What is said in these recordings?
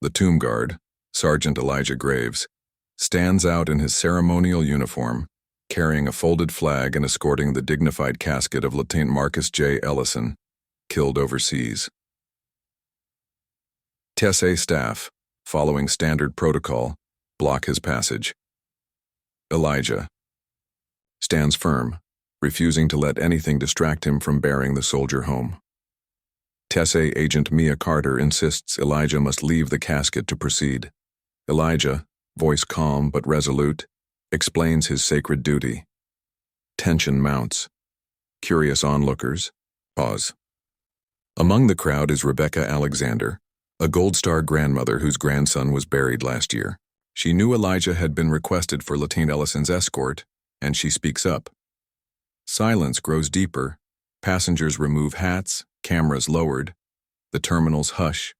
The tomb guard, Sergeant Elijah Graves, stands out in his ceremonial uniform, carrying a folded flag and escorting the dignified casket of Lieutenant Marcus J. Ellison, killed overseas. TSA staff, following standard protocol, block his passage. Elijah stands firm, refusing to let anything distract him from bearing the soldier home. TSA agent Mia Carter insists Elijah must leave the casket to proceed. Elijah, voice calm but resolute, explains his sacred duty. Tension mounts. Curious onlookers pause. Among the crowd is Rebecca Alexander, a Gold Star grandmother whose grandson was buried last year. She knew Elijah had been requested for Lieutenant Ellison's escort, and she speaks up. Silence grows deeper. Passengers remove hats, cameras lowered. The terminals hush.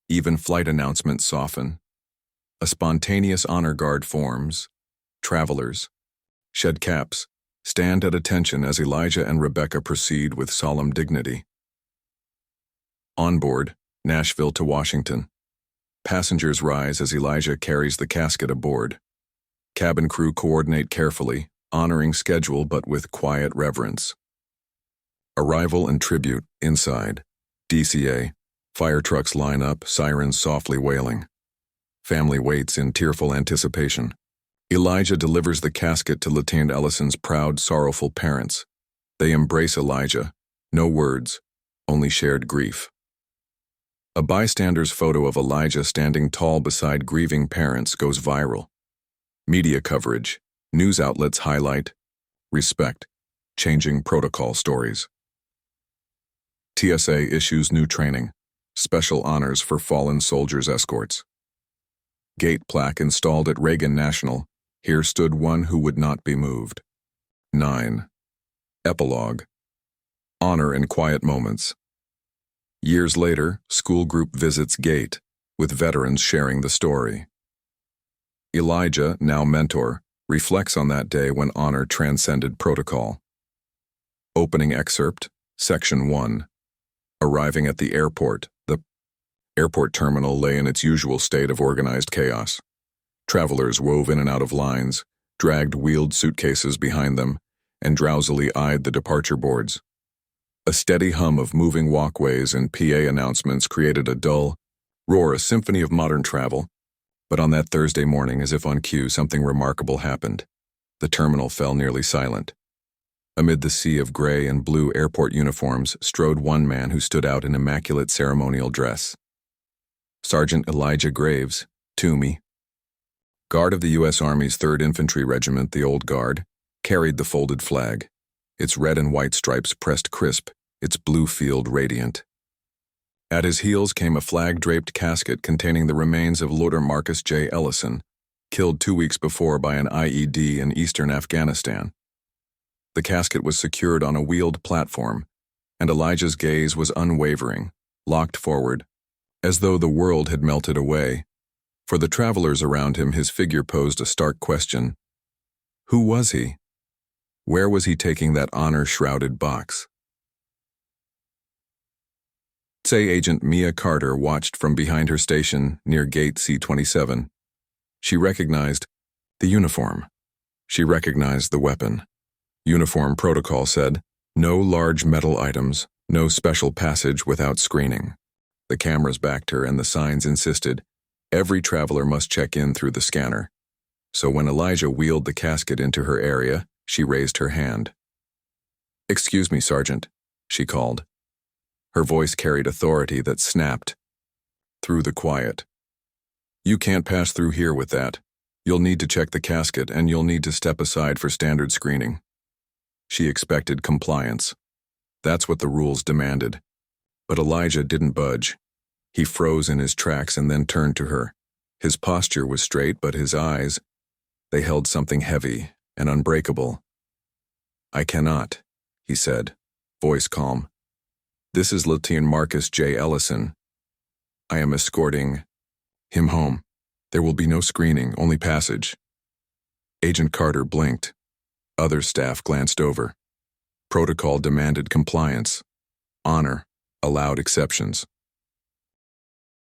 Even flight announcements soften. A spontaneous honor guard forms. Travelers, shed caps, stand at attention as Elijah and Rebecca proceed with solemn dignity. On board, Nashville to Washington. Passengers rise as Elijah carries the casket aboard. Cabin crew coordinate carefully, honoring schedule but with quiet reverence. Arrival and tribute inside. DCA. Fire trucks line up, sirens softly wailing. Family waits in tearful anticipation. Elijah delivers the casket to Lieutenant Ellison's proud, sorrowful parents. They embrace Elijah. No words, only shared grief. A bystander's photo of Elijah standing tall beside grieving parents goes viral. Media coverage, news outlets highlight, respect, changing protocol stories. TSA issues new training, special honors for fallen soldiers' escorts. Gate plaque installed at Reagan National, here stood one who would not be moved. 9. Epilogue. Honor in quiet moments. Years later, school group visits Gate, with veterans sharing the story. Elijah, now mentor, reflects on that day when honor transcended protocol. Opening excerpt, Section 1. Arriving at the airport, the airport terminal lay in its usual state of organized chaos. Travelers wove in and out of lines, dragged wheeled suitcases behind them, and drowsily eyed the departure boards. A steady hum of moving walkways and PA announcements created a dull roar, a symphony of modern travel. But on that Thursday morning, as if on cue, something remarkable happened. The terminal fell nearly silent. Amid the sea of gray and blue airport uniforms strode one man who stood out in immaculate ceremonial dress. Sergeant Elijah Graves, Toomey, guard of the U.S. Army's 3rd Infantry Regiment, the Old Guard, carried the folded flag, its red and white stripes pressed crisp, its blue field radiant. At his heels came a flag-draped casket containing the remains of Lieutenant Marcus J. Ellison, killed 2 weeks before by an IED in eastern Afghanistan. The casket was secured on a wheeled platform, and Elijah's gaze was unwavering, locked forward, as though the world had melted away. For the travelers around him, his figure posed a stark question. Who was he? Where was he taking that honor-shrouded box? TSA agent Mia Carter watched from behind her station near Gate C-27. She recognized the uniform. She recognized the weapon. Uniform protocol said, no large metal items, no special passage without screening. The cameras backed her and the signs insisted, every traveler must check in through the scanner. So when Elijah wheeled the casket into her area, she raised her hand. Excuse me, Sergeant, she called. Her voice carried authority that snapped through the quiet. You can't pass through here with that. You'll need to check the casket and you'll need to step aside for standard screening. She expected compliance. That's what the rules demanded. But Elijah didn't budge. He froze in his tracks and then turned to her. His posture was straight, but his eyes, they held something heavy and unbreakable. I cannot, he said, voice calm. This is Lieutenant Marcus J. Ellison. I am escorting him home. There will be no screening, only passage. Agent Carter blinked. Other staff glanced over. Protocol demanded compliance. Honor allowed exceptions.